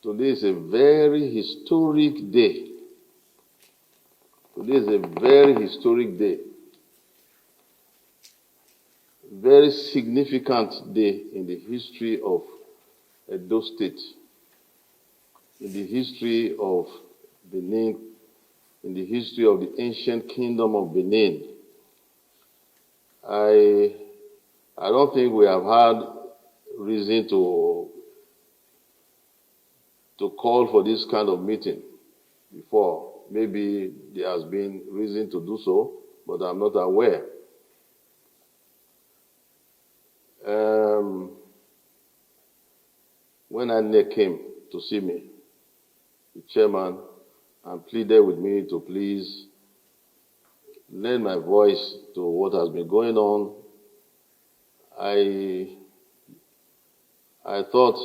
Today is a very historic day. Today is a very historic day. Very significant day in the history of Edo State, in the history of Benin, in the history of the ancient kingdom of Benin. I don't think we have had reason to call for this kind of meeting before. Maybe there has been reason to do so, but I'm not aware. When Anne came to see me, the chairman, and pleaded with me to please lend my voice to what has been going on, I thought,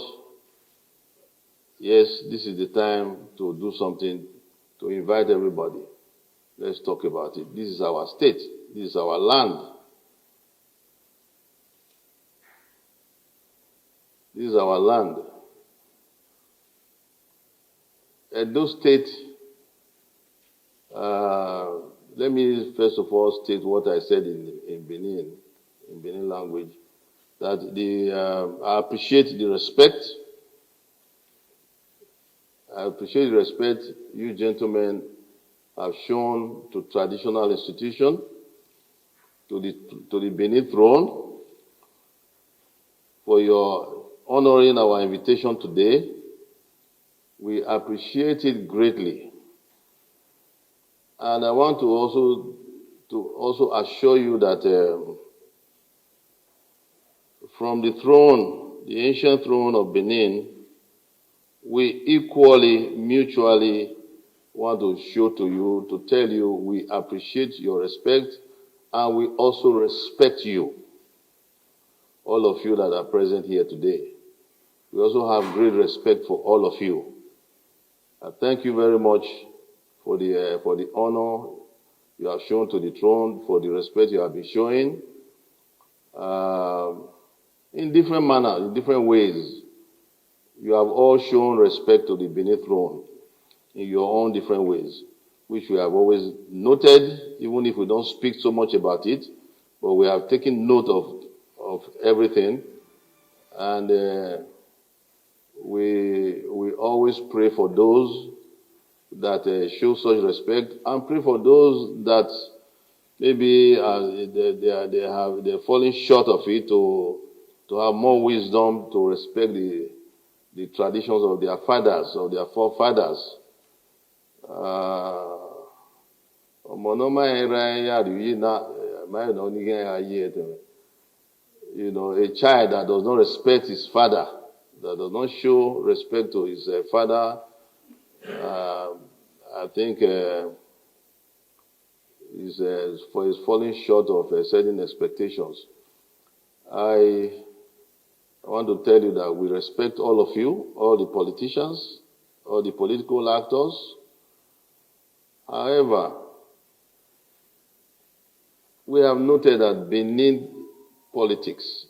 yes, this is the time to do something, to invite everybody. Let's talk about it. This is our state. This is our land. This is our land. Edo State, let me first of all state what I said in Benin language, that I appreciate the respect. I appreciate the respect you gentlemen have shown to traditional institution, to the Benin throne, for your honoring our invitation today. We appreciate it greatly. And I want to also assure you that from the throne, the ancient throne of Benin, we equally, mutually want to show to you, to tell you we appreciate your respect, and we also respect you, all of you that are present here today. We also have great respect for all of you. I thank you very much for the honor you have shown to the throne, for the respect you have been showing, in different manners, in different ways. You have all shown respect to the Benin throne in your own different ways, which we have always noted, even if we don't speak so much about it, but we have taken note of everything, and we always pray for those that show such respect, and pray for those that maybe they're falling short of it, to have more wisdom to respect the traditions of their fathers, of their forefathers. You know, a child that does not respect his father, that does not show respect to his father, I think is falling short of certain expectations. I want to tell you that we respect all of you, all the politicians, all the political actors. However, we have noted that Benin politics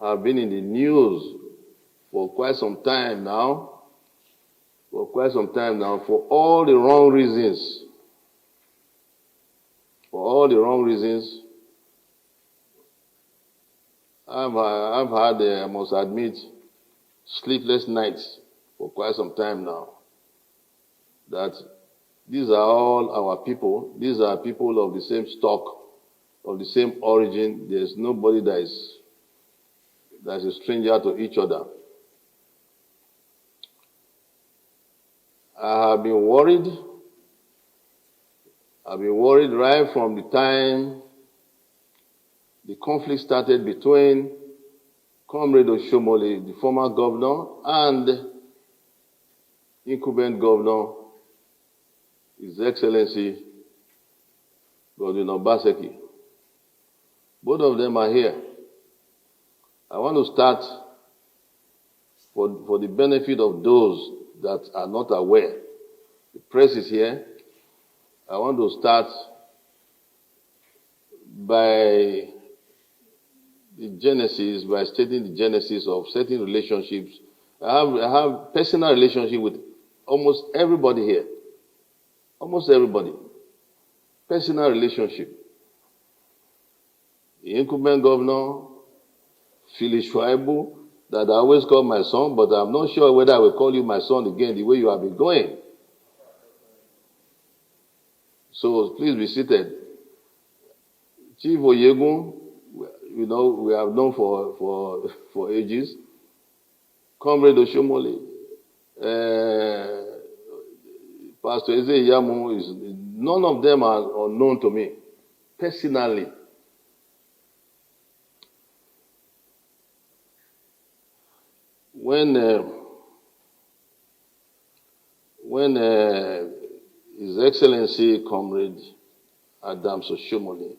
have been in the news for quite some time now, for all the wrong reasons. I've had, I must admit, sleepless nights for quite some time now. That these are all our people. These are people of the same stock, of the same origin. There's nobody that's a stranger to each other. I have been worried. I've been worried right from the time the conflict started between Comrade Oshomole, the former governor, and incumbent governor, His Excellency Godwin Obaseki. Both of them are here. I want to start, for the benefit of those that are not aware. The press is here. I want to start by the genesis, by stating the genesis of certain relationships. I have personal relationship with almost everybody here. Almost everybody. Personal relationship. The incumbent governor, Phyllis Shuaibu, that I always call my son, but I'm not sure whether I will call you my son again the way you have been going. So please be seated. Chief Oyegun, we have known for ages. Comrade Oshomole, Pastor Ize Iyamu, none of them are unknown to me personally. When His Excellency Comrade Adams Oshomole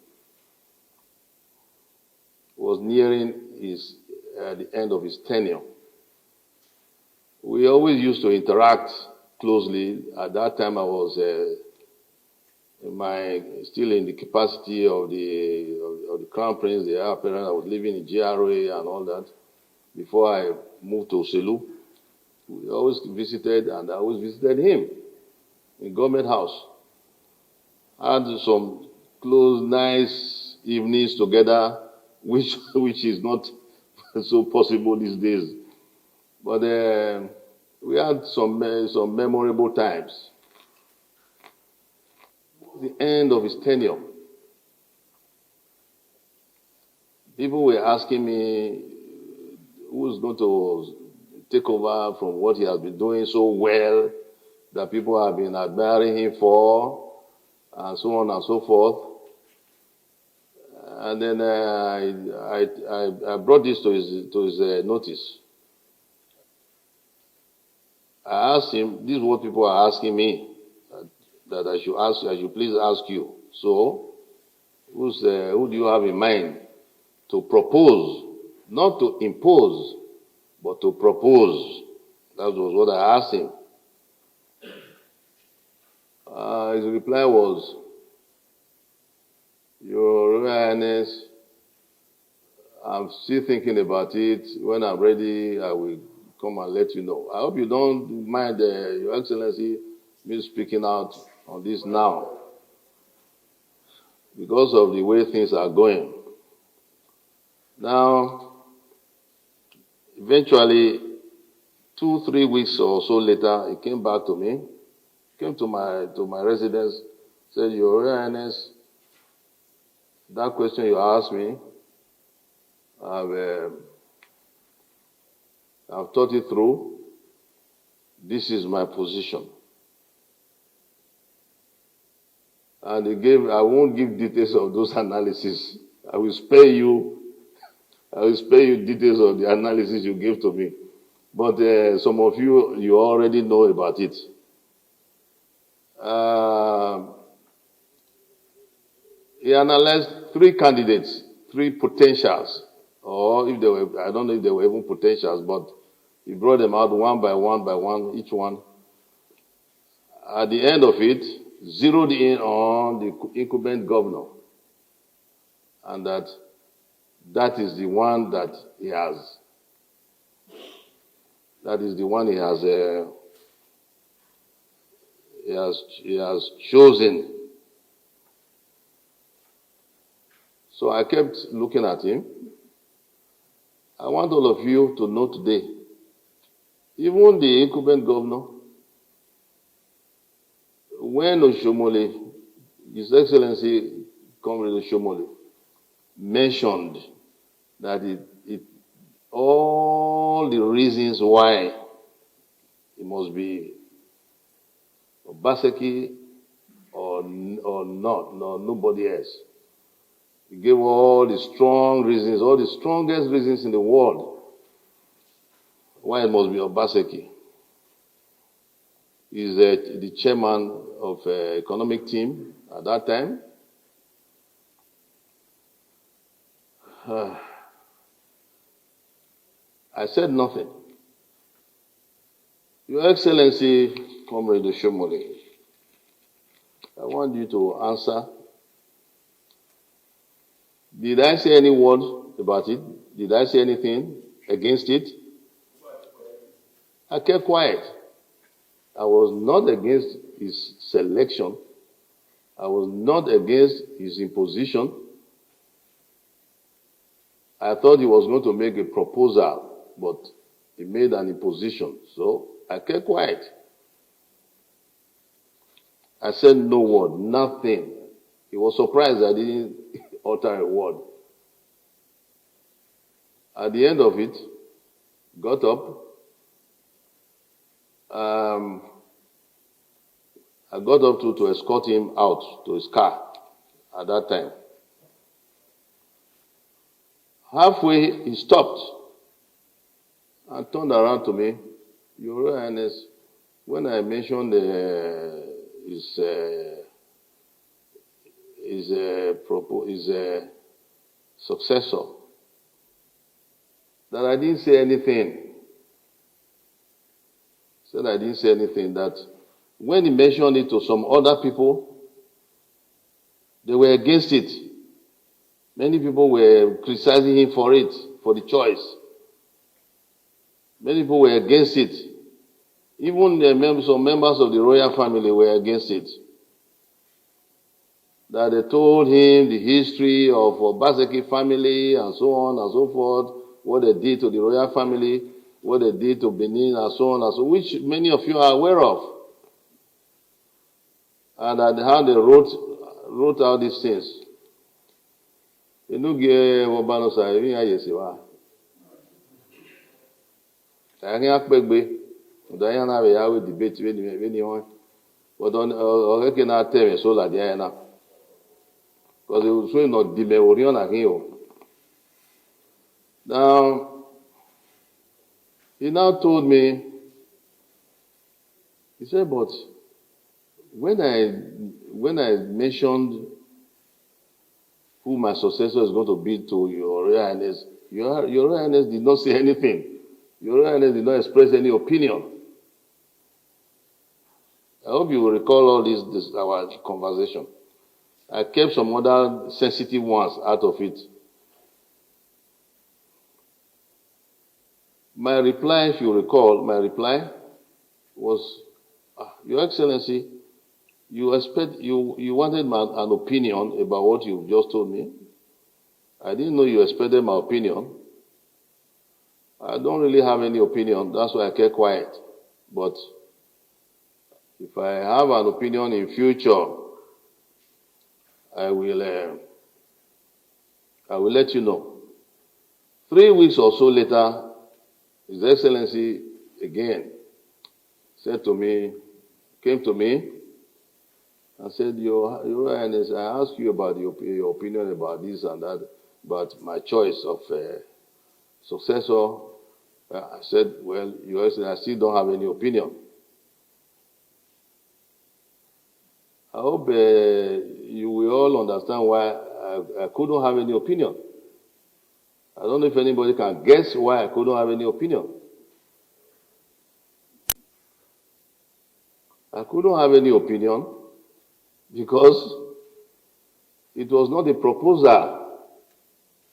was nearing the end of his tenure, we always used to interact closely. At that time, I was still in the capacity of the Crown Prince, the heir apparent. I was living in GRA and all that before I moved to Oselu. We always visited, and I always visited him in Government House. Had some close, nice evenings together, which is not so possible these days. But we had some memorable times. The end of his tenure, people were asking me who's going to take over from what he has been doing so well, that people have been admiring him for, and so on and so forth. And then I brought this to his notice. I asked him, this is what people are asking me, that I should please ask you. So, who do you have in mind to propose, not to impose, but to propose? That was what I asked him. His reply was, Your Royal Highness, I'm still thinking about it. When I'm ready, I will come and let you know. I hope you don't mind, Your Excellency, me speaking out on this now, because of the way things are going. Now, eventually, 2-3 weeks or so later, he came back to me, came to my residence, said, Your Royal Highness, that question you asked me, I've thought it through. This is my position. And I won't give details of those analyses. I will spare you details of the analysis you gave to me. But some of you already know about it. He analyzed 3 candidates, 3 potentials, or if they were, I don't know if they were even potentials, but he brought them out one by one, each one. At the end of it, zeroed in on the incumbent governor, and that is the one that he has. That is the one he has chosen. So I kept looking at him. I want all of you to know today, even the incumbent governor, when Oshomole, His Excellency Comrade Oshomole, mentioned that all the reasons why it must be Obaseki or not, nobody else. He gave all the strong reasons, all the strongest reasons in the world why it must be Obaseki. He's the chairman of economic team at that time. I said nothing. Your Excellency, Comrade Oshomole, I want you to answer. Did I say any word about it? Did I say anything against it? I kept quiet. I was not against his selection. I was not against his imposition. I thought he was going to make a proposal, but he made an imposition. So I kept quiet. I said no word, nothing. He was surprised I didn't utter a word. At the end of it, got up. I got up to escort him out to his car at that time. Halfway, he stopped and turned around to me. Your Royal Highness, when I mentioned his successor, that I didn't say anything. Said I didn't say anything. That when he mentioned it to some other people, they were against it. Many people were criticizing him for it, for the choice. Many people were against it. Even some members of the royal family were against it. That they told him the history of Obaseki family and so on and so forth, what they did to the royal family, what they did to Benin and so on and so, which many of you are aware of. And how they wrote out these things. Because it was really not the Now, he now told me, he said, but when I mentioned who my successor is going to be to your Royal Highness, your Royal Highness did not say anything. Your Royal Highness did not express any opinion. I hope you will recall all this our conversation. I kept some other sensitive ones out of it. My reply, if you recall, was, Your Excellency, you wanted an opinion about what you just told me. I didn't know you expected my opinion. I don't really have any opinion. That's why I kept quiet. But if I have an opinion in future, I will let you know. 3 weeks or so later, His Excellency again came to me and said, Your Royal Highness, I asked you about your opinion about this and that, about my choice of successor. I said, well, Your Excellency, I still don't have any opinion. I hope you will all understand why I couldn't have any opinion. I don't know if anybody can guess why I couldn't have any opinion. I couldn't have any opinion because it was not a proposal.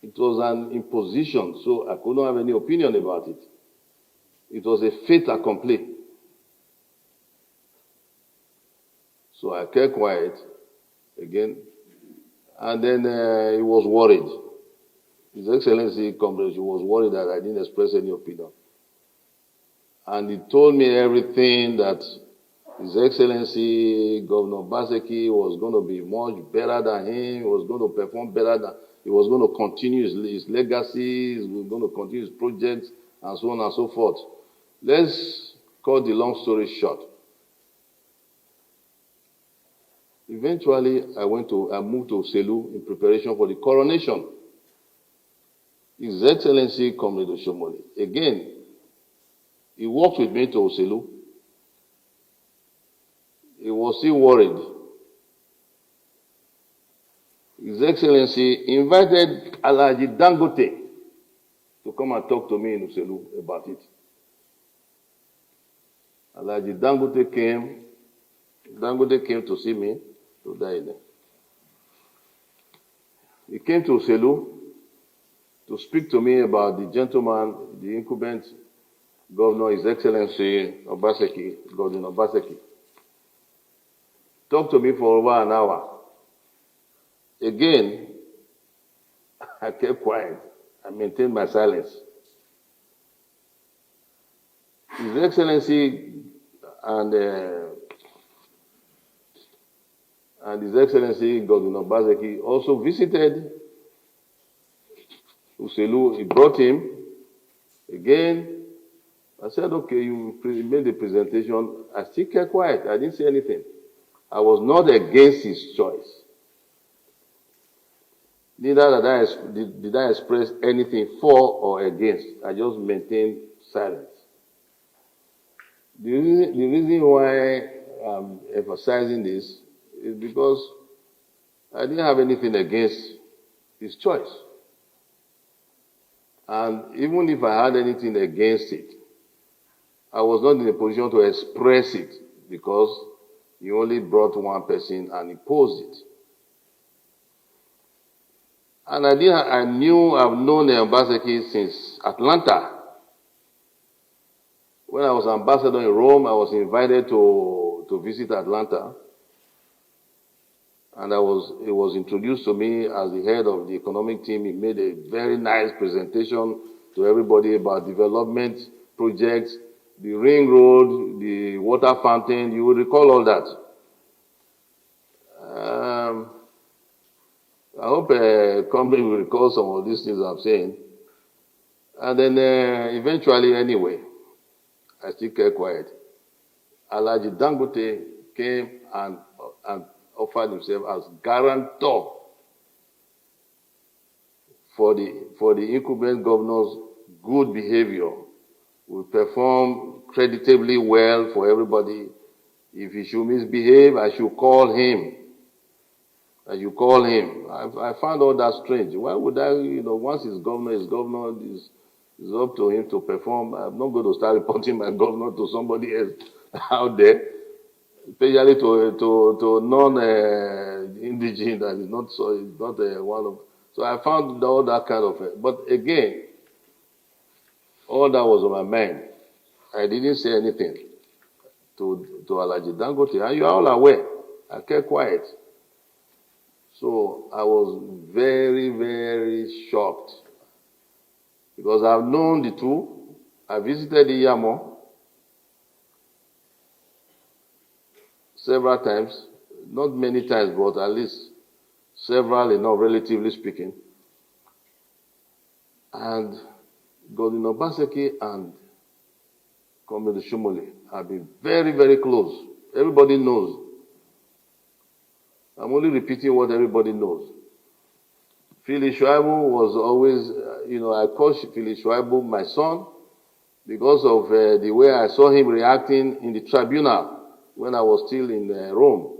It was an imposition, so I couldn't have any opinion about it. It was a fait accompli. So I kept quiet again, and then he was worried. His Excellency Comrade, was worried that I didn't express any opinion. And he told me everything that His Excellency Governor Obaseki was going to be much better than him, he was going to perform better than, he was going to continue his legacy, he was going to continue his projects, and so on and so forth. Let's cut the long story short. Eventually, I moved to Selu in preparation for the coronation. His Excellency Comrade Oshomole, again, he walked with me to Oselu. He was still worried. His Excellency invited Alhaji Dangote to come and talk to me in Oselu about it. Alhaji Dangote came to see me to die there. He came to Oselu. to speak to me about the gentleman, the incumbent governor, His Excellency Obaseki, Governor Obaseki. Talked to me for over an hour. Again, I kept quiet. I maintained my silence. His Excellency and His Excellency Governor Obaseki also visited Uselu. He brought him again. I said, okay, you made the presentation. I still kept quiet. I didn't say anything. I was not against his choice. Neither did I express anything for or against. I just maintained silence. The reason why I'm emphasizing this is because I didn't have anything against his choice. And even if I had anything against it, I was not in a position to express it because he only brought one person and imposed it. And I've known Obaseki since Atlanta. When I was ambassador in Rome, I was invited to visit Atlanta. And it was introduced to me as the head of the economic team. He made a very nice presentation to everybody about development projects, the ring road, the water fountain. You will recall all that. I hope company will recall some of these things I'm saying. And then eventually, anyway, I still kept quiet. Alhaji Dangote came and offered himself as guarantor for the incumbent governor's good behavior. Will perform creditably well for everybody. If he should misbehave, I should call him. I found all that strange. Why would I, once he's governor, it's up to him to perform. I'm not going to start reporting my governor to somebody else out there, especially to non-indigene that is not one of. So I found all that kind of. But again, all that was on my mind. I didn't say anything to Alhaji Dangote, and you are all aware. I kept quiet. So I was very, very shocked because I've known the two. I visited Ize Iyamu several times, not many times, but at least several enough, relatively speaking. And Governor Obaseki and Comrade Shumole have been very, very close. Everybody knows. I'm only repeating what everybody knows. Philly Shuaibu was always, I call Philly Shuaibu my son because of the way I saw him reacting in the tribunal when I was still in Rome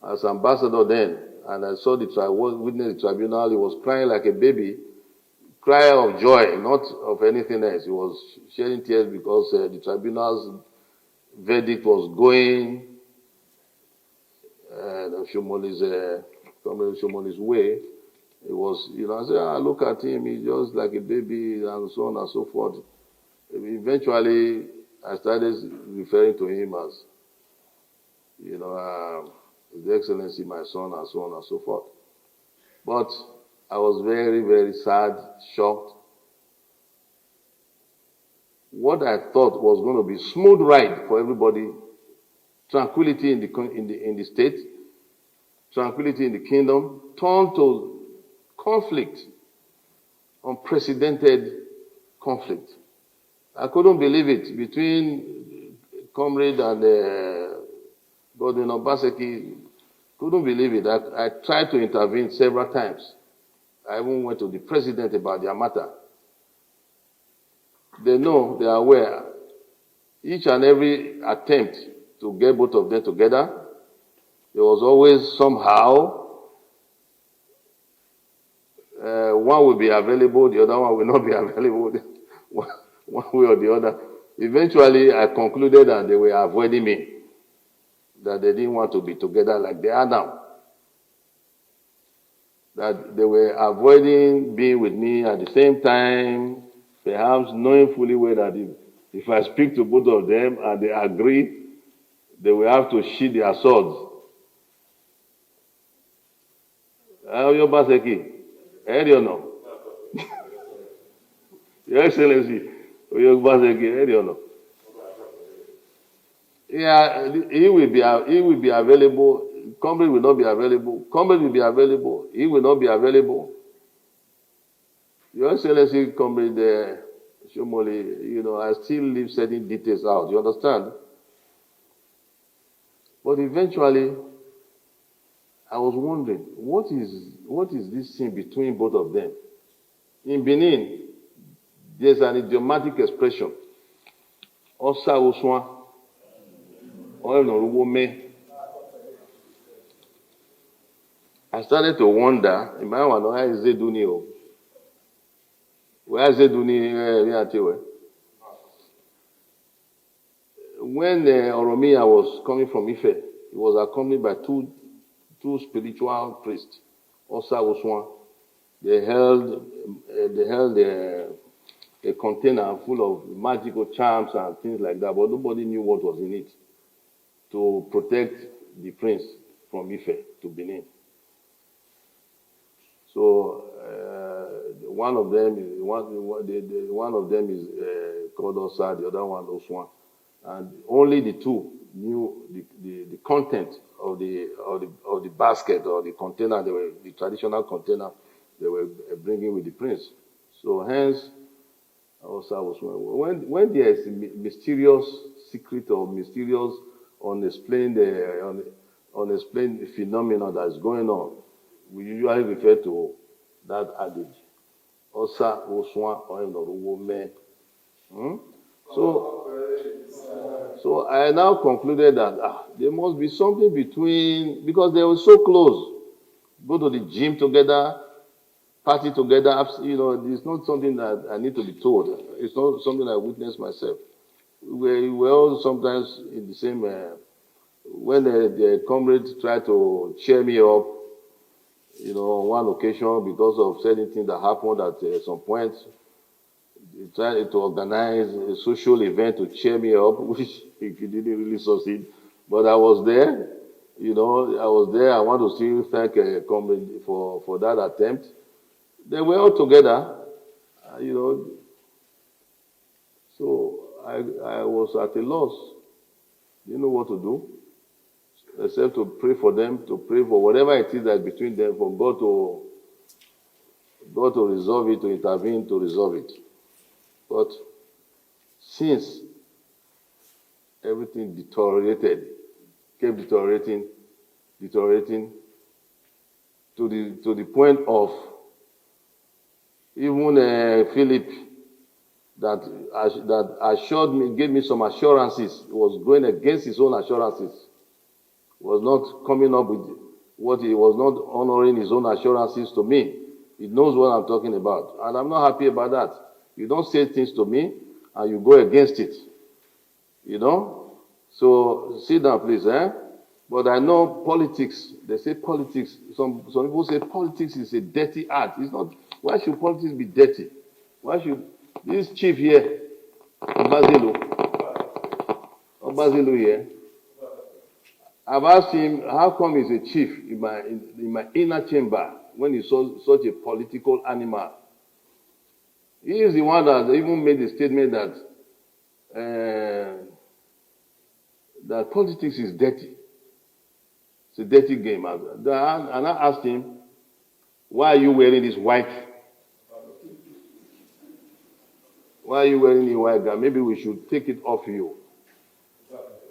as ambassador then. And I saw witnessed the tribunal. He was crying like a baby, cry of joy, not of anything else. He was shedding tears because the tribunal's verdict was going Shomole's way. It was, I said, look at him, he's just like a baby, and so on and so forth. Eventually, I started referring to him as, His Excellency, my son, and so on and so forth. But I was very, very sad, shocked. What I thought was going to be a smooth ride for everybody, tranquility in the state, tranquility in the kingdom, turned to conflict, unprecedented conflict. I couldn't believe it between Comrade and Governor Obaseki. Couldn't believe it. I tried to intervene several times. I even went to the president about their matter. They know, they are aware. Each and every attempt to get both of them together, there was always somehow one will be available, the other one will not be available, one way or the other. Eventually, I concluded that they were avoiding me, that they didn't want to be together like they are now. that they were avoiding being with me at the same time, perhaps knowing fully well that if I speak to both of them and they agree, they will have to sheath their swords. Obaseki, or no? Your Excellency, Obaseki, or no? Yeah, he will be available. Comrade will not be available. Comrade will be available. He will not be available. Your Excellency, Comrade Shomoli, I still leave certain details out. You understand? But eventually, I was wondering, what is this thing between both of them? In Benin, there's an idiomatic expression. Osa oswan, I started to wonder, where is Duni? Where is Duni? When Oromia was coming from Ife, he was accompanied by two spiritual priests, Osa Oswan. They held a container full of magical charms and things like that, but nobody knew what was in it to protect the prince from Ife to Benin. So one of them is called Osa, the other one Oswan, and only the two knew the content of the basket or the container, the traditional container they were bringing with the prince. So hence, Osa was when there is a mysterious secret or mysterious unexplained phenomenon that is going on, we usually refer to that adage. Osa Oswan or me. So I now concluded that there must be something between, because they were so close. Go to the gym together, party together. It's not something that I need to be told. It's not something I witnessed myself. We were all sometimes in the same. When the comrades tried to cheer me up, on one occasion because of certain things that happened at some point, they tried to organize a social event to cheer me up, which he didn't really succeed. But I was there. I want to still thank comrade for that attempt. They were all together, So I was at a loss. Didn't know what to do, except to pray for them, to pray for whatever it is that's between them, for God to resolve it, to intervene, to resolve it. But since everything kept deteriorating to the point of even Philip that assured me, gave me some assurances, was going against his own assurances, was not coming up with what he was not honoring his own assurances to me. He knows what I'm talking about, and I'm not happy about that. You don't say things to me and you go against it, So sit down, please, But I know politics. They say politics. Some people say politics is a dirty art. It's not. Why should politics be dirty? Why should this chief here, Obazelu here? I've asked him how come he's a chief in my inner chamber when he saw such a political animal. He is the one that even made the statement that politics is dirty. It's a dirty game. And I asked him, why are you wearing this white? Why are you wearing the white garment? Maybe we should take it off you.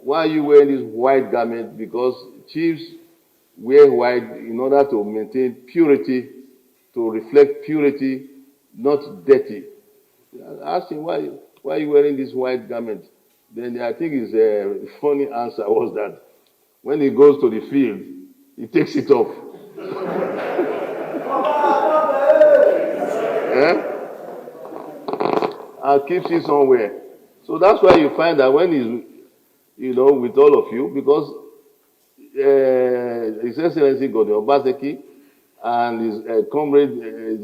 Why are you wearing this white garment? Because chiefs wear white in order to maintain purity, to reflect purity, not dirty. I asked him, why are you wearing this white garment? Then I think his funny answer was that when he goes to the field, he takes it off. And keeps it somewhere. So that's why you find that when he's, with all of you, because His Excellency Obaseki and His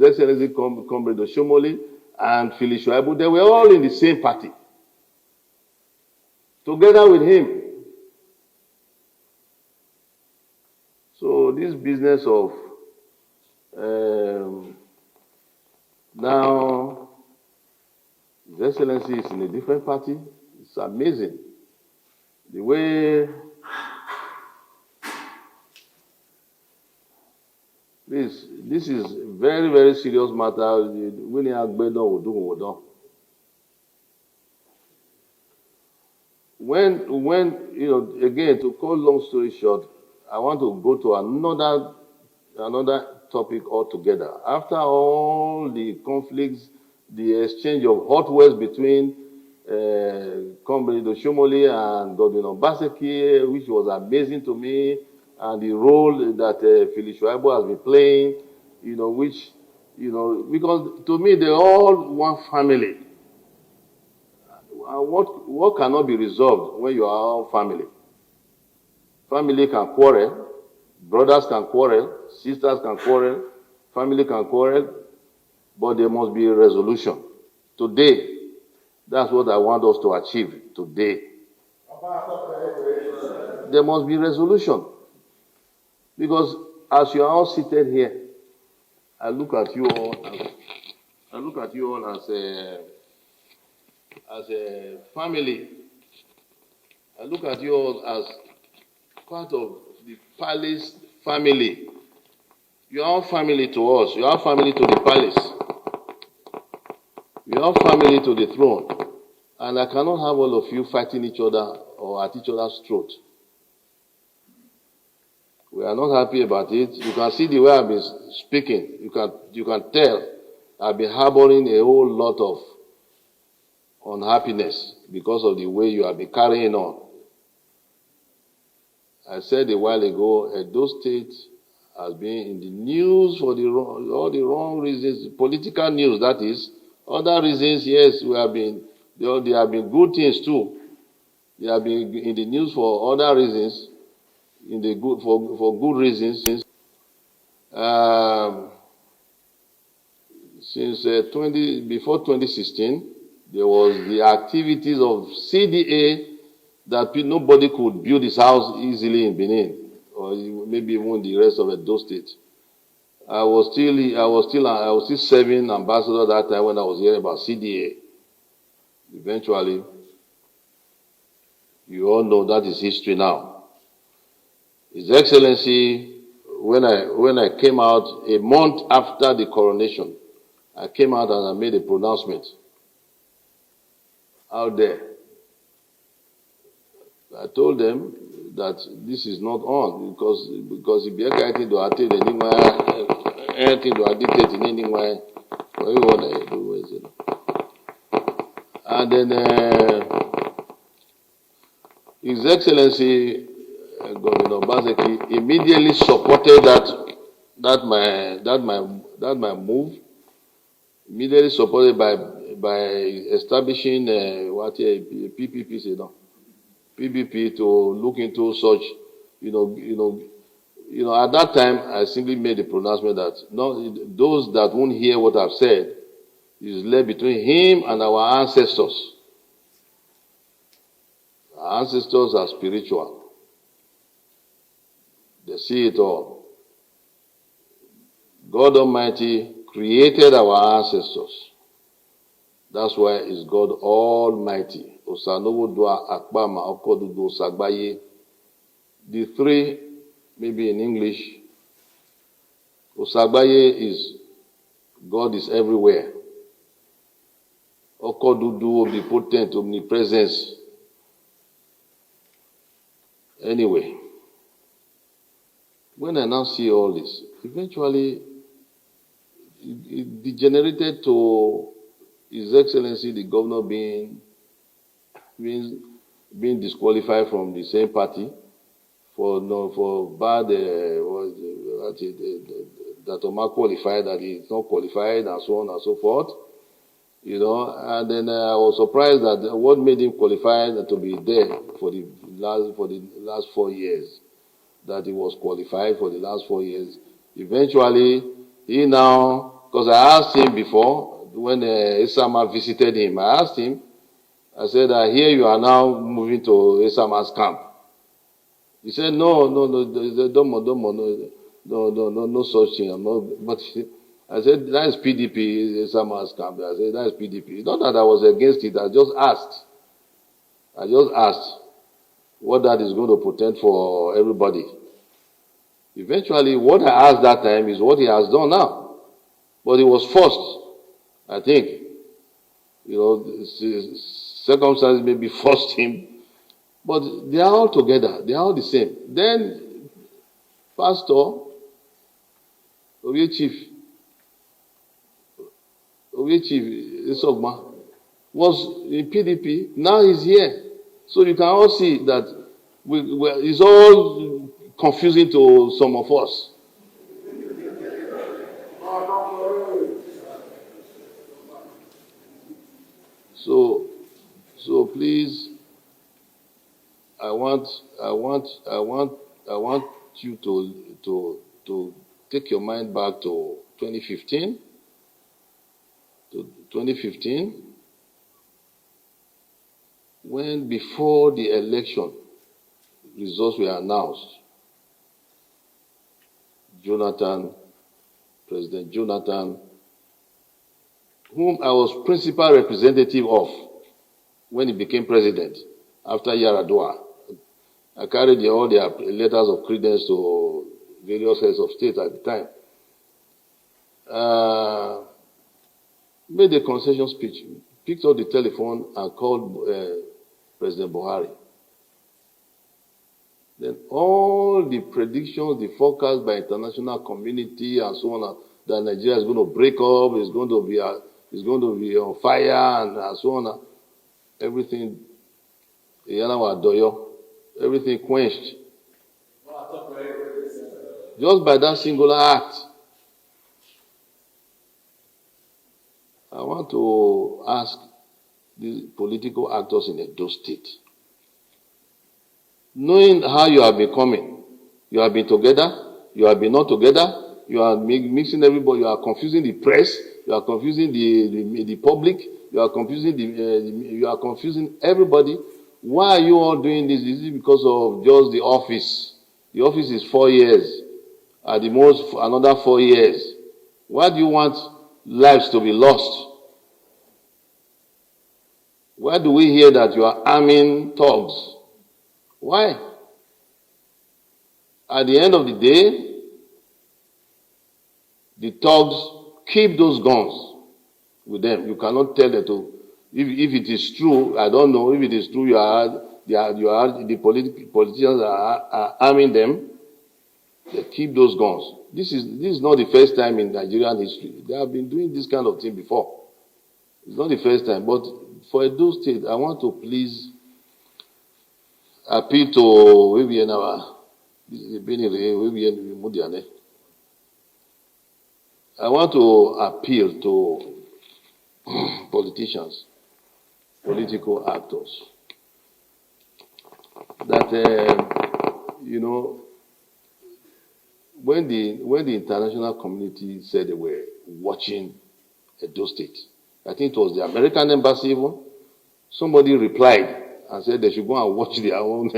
Excellency Comrade Oshomole, and Phyllis Shuaibu, they were all in the same party, together with him. So this business of now His Excellency is in a different party, it's amazing. The way this is very, very serious matter. When again, to cut long story short, I want to go to another topic altogether. After all the conflicts, the exchange of hot words between Comrade Oshomole and Godwin Obaseki, which was amazing to me, and the role that Phyllis Shuaibu has been playing, because to me they're all one family. What cannot be resolved when you are all family? Family can quarrel, brothers can quarrel, sisters can quarrel, family can quarrel, but there must be a resolution. Today, that's what I want us to achieve today. There must be resolution. Because as you are all seated here, I look at you all as a family. I look at you all as part of the palace family. You are all family to us. You are family to the palace. You are family to the throne. And I cannot have all of you fighting each other or at each other's throat. We are not happy about it. You can see the way I've been speaking. You can tell I've been harboring a whole lot of unhappiness because of the way you have been carrying on. I said a while ago, Edo State has been in the news for all the wrong reasons, political news, that is. Other reasons, yes, there have been good things too. They have been in the news for other reasons, for good reasons. Since before 2016, there was the activities of CDA that nobody could build his house easily in Benin, or maybe even the rest of Edo State. I was still serving ambassador that time when I was hearing about CDA. Eventually, you all know that is history now. His Excellency, when I came out a month after the coronation, I came out and I made a pronouncement out there. I told them that this is not on because if you're going to attend anything to dictate in anywhere, and then His Excellency Governor Obaseki immediately supported my move. Immediately supported by establishing PPP to look into such, at that time I simply made the pronouncement that those that won't hear what I've said is left between him and our ancestors. Our ancestors are spiritual. They see it all. God Almighty created our ancestors. That's why it's God Almighty. The three, maybe in English, Osagbaye is God is everywhere. Okodudu, omnipotent, omnipresence. Anyway, when I now see all this, eventually it degenerated to His Excellency the Governor being disqualified from the same party for bad that Omar qualified, that he is not qualified, and so on and so forth. And then I was surprised that what made him qualified to be there for the last 4 years, that he was qualified for the last 4 years. Eventually, he now, because I asked him before, when Isama visited him, I asked him, I said, here you are now moving to Isama's camp. He said, no, no such thing. But I said, that is PDP, Isama's camp. I said, that is PDP. Not that I was against it, I just asked. What that is going to portend for everybody. Eventually, what I asked that time is what he has done now. But he was forced, I think. Circumstances maybe forced him. But they are all together. They are all the same. Then, Pastor, Oye Chief, Isogma, was in PDP. Now he's here. So you can all see that it's all confusing to some of us. So please, I want you to take your mind back to 2015. When before the election results were announced, President Jonathan, whom I was principal representative of when he became president after Yaradua, I carried all their letters of credence to various heads of state at the time, made a concession speech, picked up the telephone and called President Buhari. Then all the predictions, the forecast by international community and so on, that Nigeria is going to break up, is going to be on fire and so on, everything, everything quenched. Just by that singular act. I want to ask the political actors in Edo State, knowing how you have been coming, you have been together, you have been not together, you are mixing everybody, you are confusing the press, you are confusing the public, you are confusing everybody. Why are you all doing this? Is it because of just the office? The office is 4 years, at the most another 4 years. Why do you want lives to be lost? Why do we hear that you are arming thugs? Why? At the end of the day, the thugs keep those guns with them. You cannot tell them to. If it is true, I don't know. If it is true, the politicians are arming them. They keep those guns. This is not the first time in Nigerian history. They have been doing this kind of thing before. It's not the first time. But for Edo State, I want to please appeal to I want to appeal to politicians, political actors, that when the international community said they were watching Edo State, I think it was the American embassy even, somebody replied and said they should go and watch their own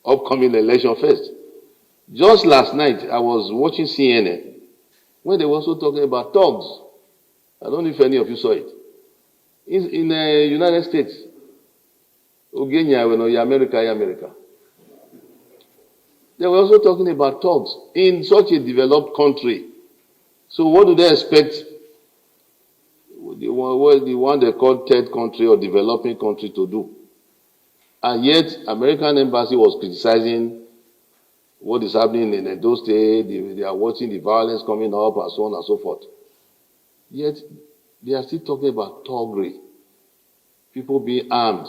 upcoming election first. Just last night, I was watching CNN when they were also talking about thugs. I don't know if any of you saw it. In the United States, America. They were also talking about thugs in such a developed country. So what do they expect the one they call third country or developing country to do? And yet, American embassy was criticizing what is happening in Edo State. They are watching the violence coming up and so on and so forth. Yet, they are still talking about thuggery, people being armed.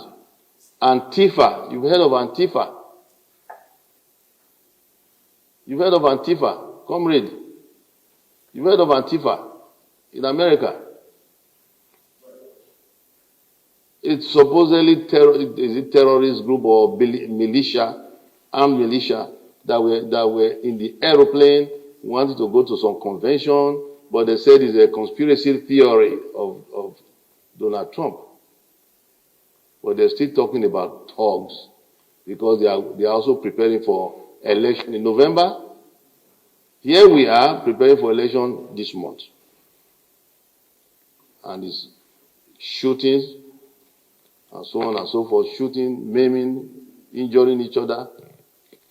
Antifa, you've heard of Antifa. You've heard of Antifa, comrade. You've heard of Antifa in America. It's supposedly terrorist group or militia, armed militia, that were in the aeroplane, wanted to go to some convention, but they said it's a conspiracy theory of Donald Trump. But they're still talking about thugs because they are also preparing for election in November. Here we are preparing for election this month. And it's shootings and so on and so forth, shooting, maiming, injuring each other.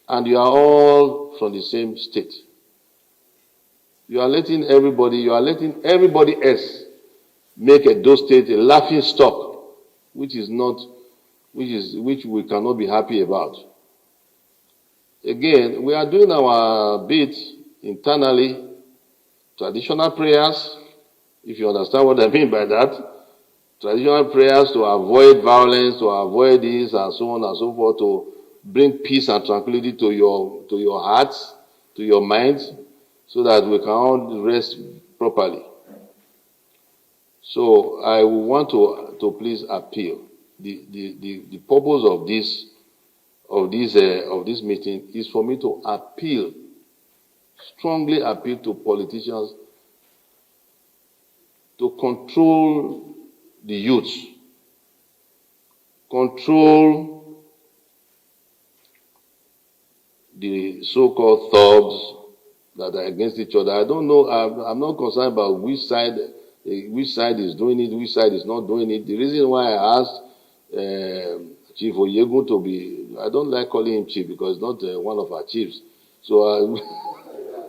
And you are all from the same state. You are letting everybody else make Edo State a laughing stock, which we cannot be happy about. Again, we are doing our bit internally, traditional prayers, if you understand what I mean by that. Traditional prayers to avoid violence, to avoid this and so on and so forth, to bring peace and tranquility to your hearts, to your minds, so that we can all rest properly. So I want to please appeal. The purpose of this meeting is for me to appeal, strongly appeal to politicians to control the youth, control the so-called thugs that are against each other. I don't know. I'm not concerned about which side is doing it, which side is not doing it. The reason why I asked Chief Oyegu to be, I don't like calling him chief because he's not one of our chiefs. So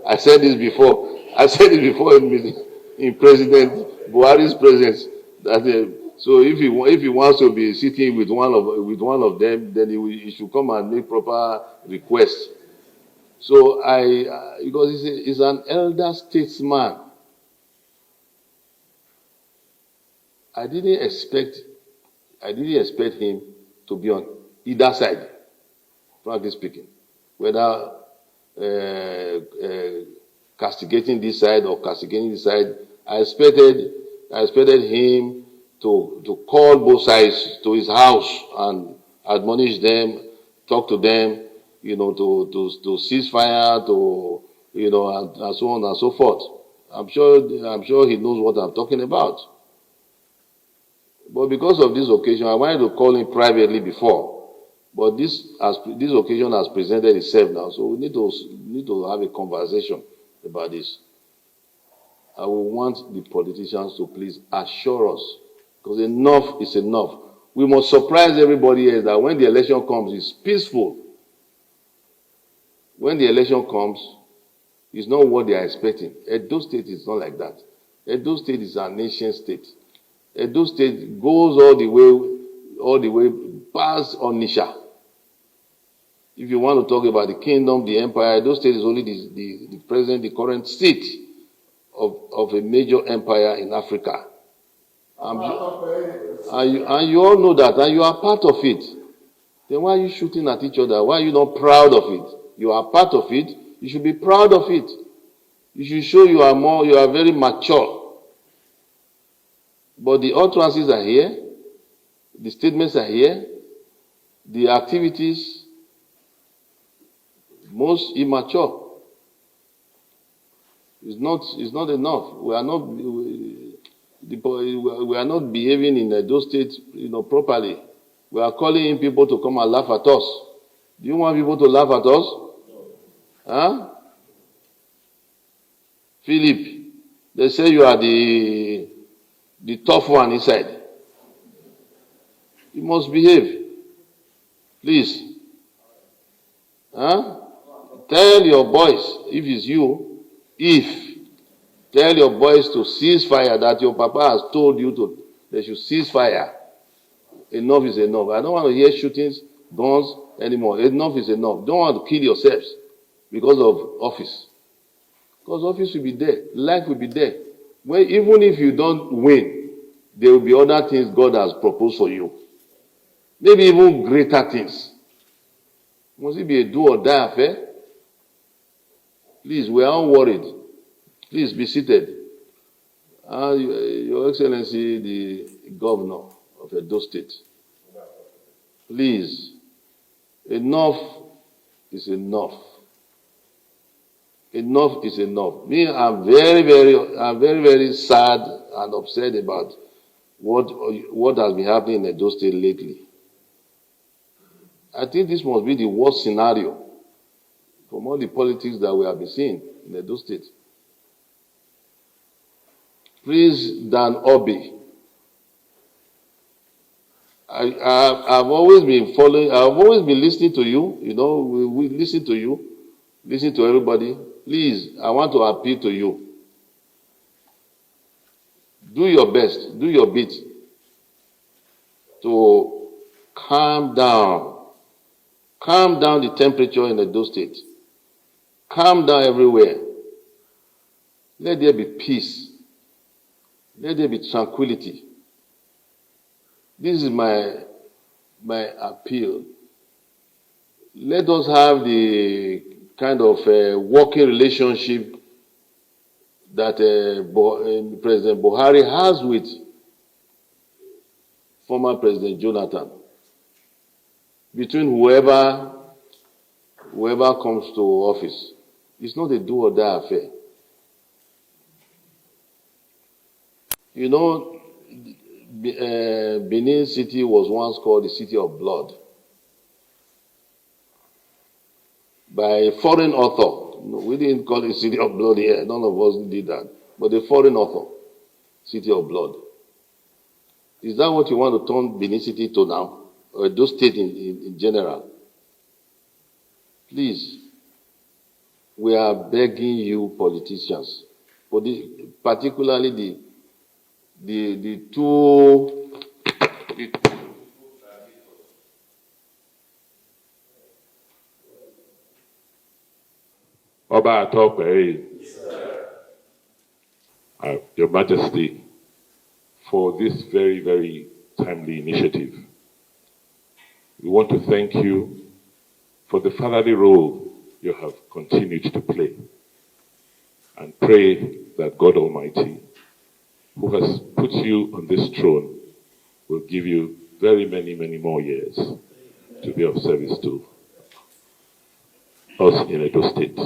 I said this before. I said it before in President Buhari's presence. That so if he wants to be sitting with one of them, then he should come and make proper requests. So because he's an elder statesman, I didn't expect him to be on either side, frankly speaking, whether castigating this side or castigating this side. I expected him to call both sides to his house and admonish them, talk to them, to cease fire, and so on and so forth. I'm sure he knows what I'm talking about. But because of this occasion, I wanted to call him privately before, but this occasion has presented itself now, so we need to have a conversation about this. I will want the politicians to please assure us, because enough is enough. We must surprise everybody else that when the election comes, it's peaceful. When the election comes, it's not what they are expecting. Edo State is not like that. Edo State is a nation state. Edo State goes all the way past Onitsha. If you want to talk about the kingdom, the empire, Edo State is only the current seat of a major empire in Africa. And you all know that, and you are part of it. Then why are you shooting at each other? Why are you not proud of it? You are part of it. You should be proud of it. You should show you are very mature. But the utterances are here, the statements are here, the activities most immature. It's not enough. We are not behaving in those states, properly. We are calling in people to come and laugh at us. Do you want people to laugh at us? Huh? Philip, they say you are the tough one inside. You must behave. Please. Huh? Tell your boys, if it's you, tell your boys to cease fire, that your papa has told you they should cease fire. Enough is enough. I don't want to hear shootings, guns anymore. Enough is enough. Don't want to kill yourselves because of office. Because office will be there. Life will be there. Even if you don't win, there will be other things God has proposed for you. Maybe even greater things. Must it be a do or die affair? Please, we are all worried. Please be seated. Your Excellency, the Governor of Edo State. Please, enough is enough. Enough is enough. Me, I'm very, very sad and upset about what has been happening in Edo State lately. I think this must be the worst scenario from all the politics that we have been seeing in Edo State. Please, Dan Obi, I've always been following, I've always been listening to you. You know, we listen to you, listen to everybody. Please, I want to appeal to you. Do your best, do your bit to calm down the temperature in Edo State. Calm down everywhere. Let there be peace. Let there be tranquility. This is my appeal. Let us have the kind of working relationship that President Buhari has with former President Jonathan. Between whoever comes to office. It's not a do or die affair. You know, Benin City was once called the City of Blood by a foreign author. No, we didn't call it City of Blood here. None of us did that. But a foreign author, City of Blood. Is that what you want to turn Benin City to now? Or those states in general? Please, we are begging you politicians, particularly the two Oba of Benin, Your Majesty, for this very, very timely initiative. We want to thank you for the fatherly role you have continued to play, and pray that God Almighty, who has put you on this throne, will give you very many, many more years to be of service to us in Edo State.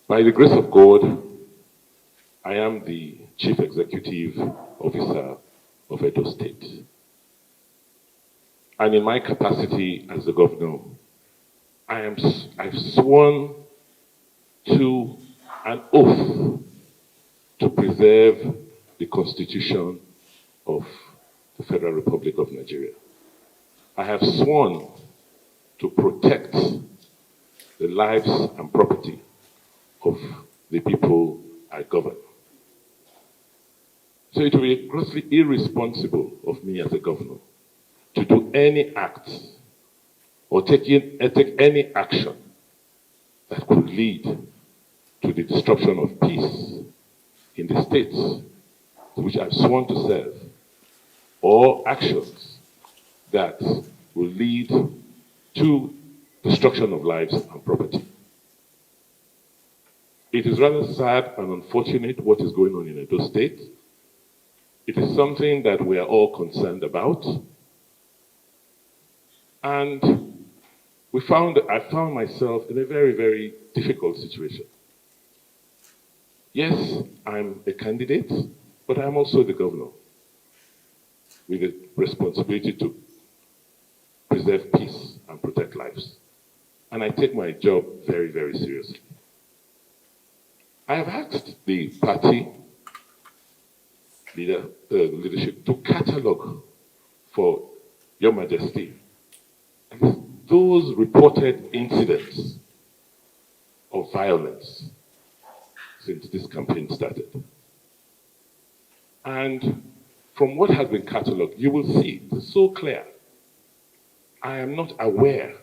By the grace of God, I am the Chief Executive Officer of Edo State. And in my capacity as the governor, I've sworn to an oath to preserve the Constitution of the Federal Republic of Nigeria. I have sworn to protect the lives and property of the people I govern. So it will be grossly irresponsible of me as a governor to do any act or take any action that could lead to the disruption of peace in the states to which I've sworn to serve, or actions that will lead to destruction of lives and property. It is rather sad and unfortunate what is going on in Edo State. It is something that we are all concerned about. And I found myself in a very, very difficult situation. Yes, I'm a candidate, but I'm also the governor with the responsibility to preserve peace and protect lives. And I take my job very, very seriously. I have asked the party leadership to catalog for Your Majesty those reported incidents of violence since this campaign started. And from what has been catalogued, you will see it's so clear. I am not aware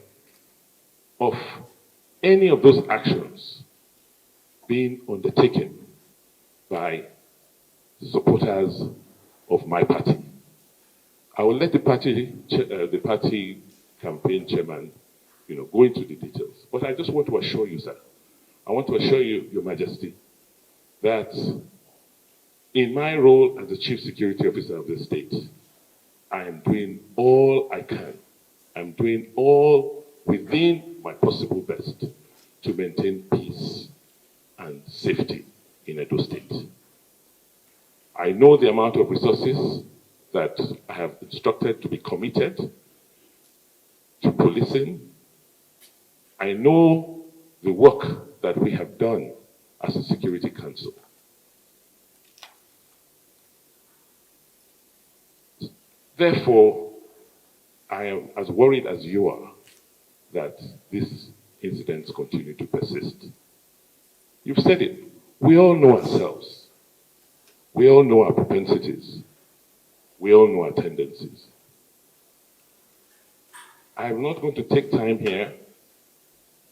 of any of those actions being undertaken by supporters of my party. I will let the party campaign chairman, go into the details. But I just want to assure you, sir, I want to assure you, Your Majesty, that in my role as the Chief Security Officer of the state, I am doing all I can. I'm doing all within my possible best to maintain peace and safety in Edo State. I know the amount of resources that I have instructed to be committed to policing. I know the work that we have done as a Security Council. Therefore, I am as worried as you are that these incidents continue to persist. You've said it. We all know ourselves. We all know our propensities. We all know our tendencies. I'm not going to take time here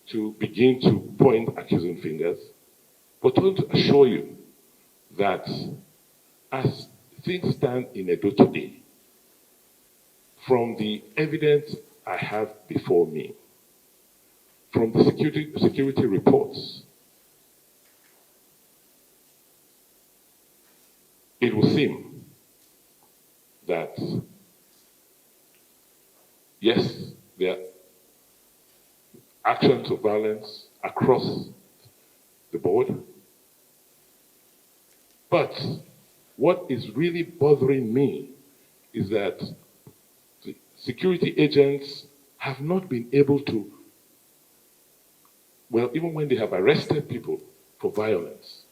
to begin to point accusing fingers, but I want to assure you that as things stand in Edo today, from the evidence I have before me, from the security reports, it will seem that, yes, there are actions of violence across the board, but what is really bothering me is that the security agents have not been able to, well, even when they have arrested people for violence,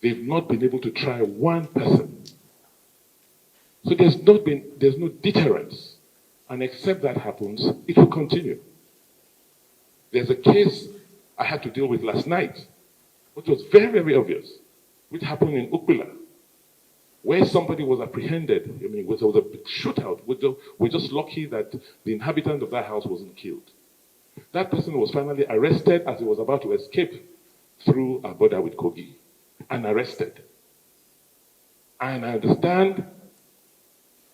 they've not been able to try one person. So there's no deterrence. And except that happens, it will continue. There's a case I had to deal with last night, which was very, very obvious, which happened in Ukbila, where somebody was apprehended. I mean, there was a shootout. We're just lucky that the inhabitant of that house wasn't killed. That person was finally arrested as he was about to escape through our border with Kogi, and arrested. And I understand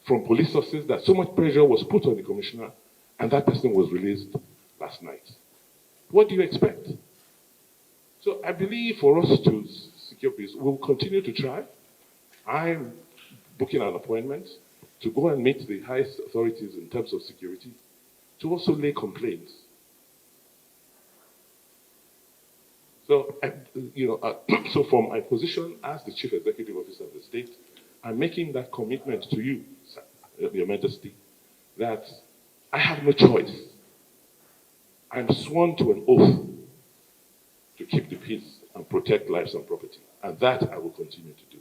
from police sources that so much pressure was put on the commissioner, and that person was released last night. What do you expect? So I believe for us to secure peace, we'll continue to try. I'm booking an appointment to go and meet the highest authorities in terms of security, to also lay complaints. So, so from my position as the Chief Executive Officer of the state, I'm making that commitment to you, Your Majesty, that I have no choice. I'm sworn to an oath to keep the peace and protect lives and property. And that I will continue to do.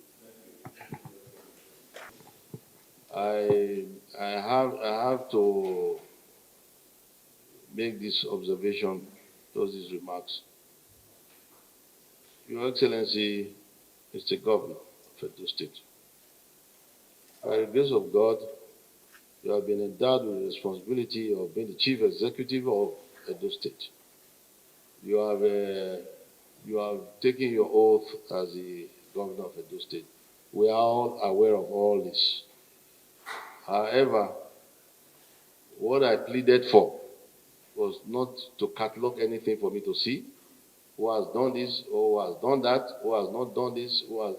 I have to make this observation, these remarks. Your Excellency is the Governor of Edo State. By the grace of God, you have been endowed with the responsibility of being the Chief Executive of Edo State. You have taken your oath as the Governor of Edo State. We are all aware of all this. However, what I pleaded for was not to catalog anything for me to see. Who has done this, or who has done that, who has not done this, who has,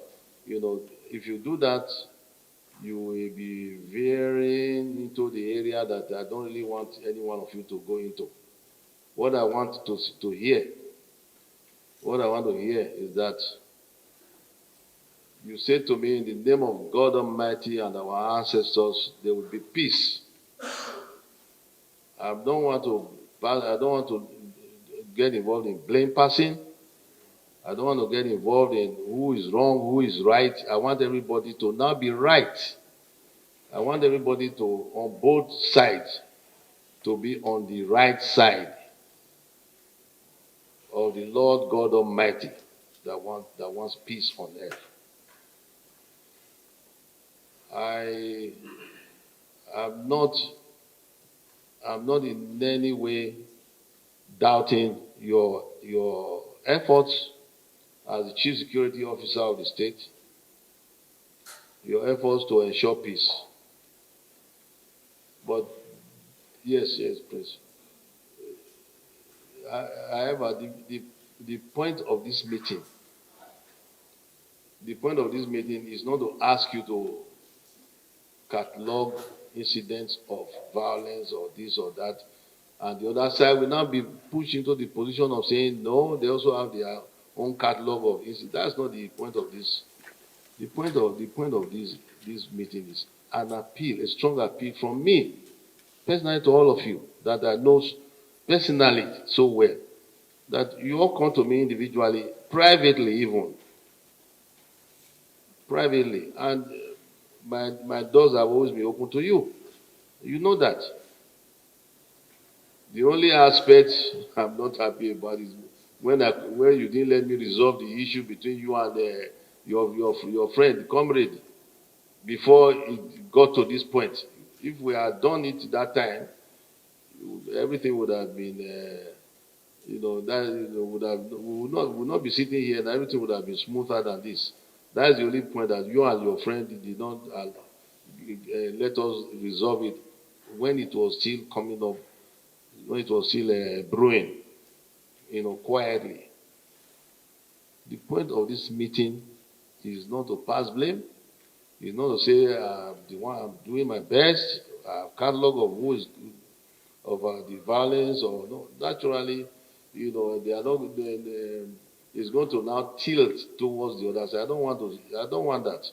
if you do that, you will be veering into the area that I don't really want any one of you to go into. What I want to hear is that you say to me, in the name of God Almighty and our ancestors, there will be peace. I don't want to get involved in blame passing. I don't want to get involved in who is wrong, who is right. I want everybody to now be right. I want everybody to, on both sides, to be on the right side of the Lord God Almighty that wants peace on earth. I'm not in any way doubting your efforts as the Chief Security Officer of the state, your efforts to ensure peace. But yes, please. However, the point of this meeting is not to ask you to catalog incidents of violence or this or that. And the other side will now be pushed into the position of saying, no, they also have their own catalog of issues. That's not the point of this. The point of this meeting is an appeal, a strong appeal from me, personally to all of you, that I know personally so well, that you all come to me individually, privately even, privately, and my doors have always been open to you. You know that. The only aspect I'm not happy about is when you didn't let me resolve the issue between you and your friend, comrade, before it got to this point. If we had done it that time, everything would have been, we would not be sitting here, and everything would have been smoother than this. That is the only point, that you and your friend did not let us resolve it when it was still coming up, when it was still brewing, quietly. The point of this meeting is not to pass blame. It's not to say the one I'm doing my best, catalog of who is of the violence, or no. Naturally, they are not. It's going to now tilt towards the other side. I don't want that.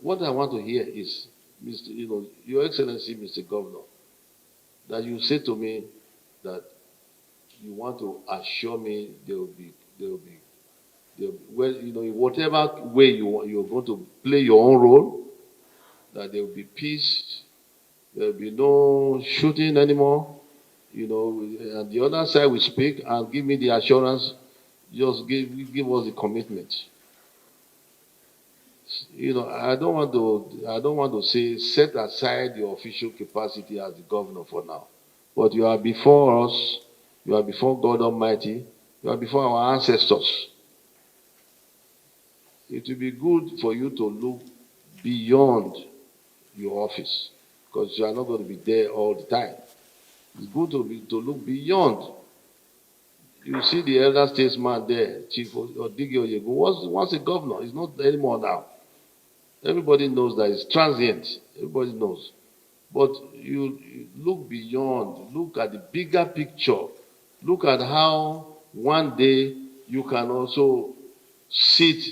What I want to hear is, Your Excellency, Mr. Governor, that you say to me that you want to assure me there will be, well, in whatever way you're going to play your own role, that there will be peace, there will be no shooting anymore, and the other side will speak and give me the assurance, just give us the commitment. I don't want to say set aside your official capacity as the governor for now, but you are before us, you are before God Almighty, you are before our ancestors. It will be good for you to look beyond your office, because you are not going to be there all the time. It's good to look beyond. You see the elder statesman there, Chief Odigi Oyego, was once a governor. He's not anymore now. Everybody knows that it's transient. Everybody knows. But you look beyond. Look at the bigger picture. Look at how one day you can also sit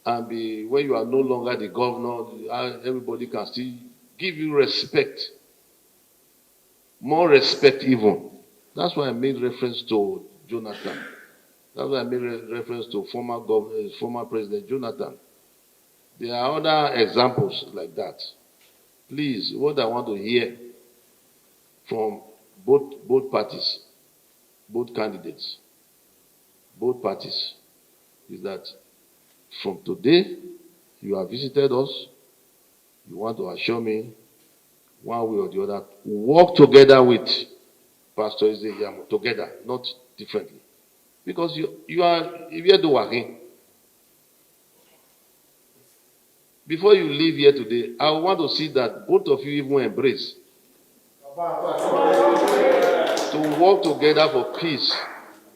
and be, when you are no longer the governor, everybody can still give you respect. More respect even. That's why I made reference to Jonathan. That's why I made reference to former President Jonathan. There are other examples like that. Please, what I want to hear from both parties, both candidates, both parties, is that from today, you have visited us, you want to assure me, one way or the other, work together with Pastor Ize Iyamu, together, not differently. Because you are Ivedowahin. Before you leave here today, I want to see that both of you even embrace to work together for peace.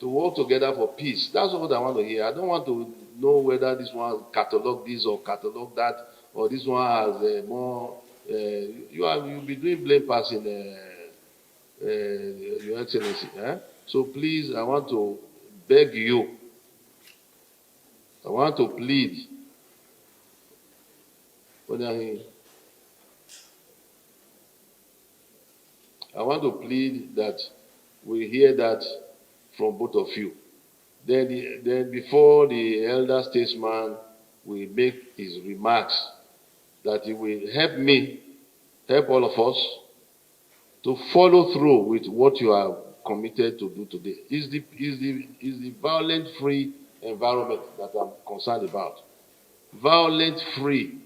To work together for peace. That's what I want to hear. I don't want to know whether this one catalog this or catalog that, or this one has more. You'll be doing blame passing, Your Excellency. So please, I want to beg you. I want to plead. I want to plead that we hear that from both of you. Then before the elder statesman will make his remarks, that he will help me, help all of us to follow through with what you are committed to do today. Is the violent-free environment that I'm concerned about. Violent-free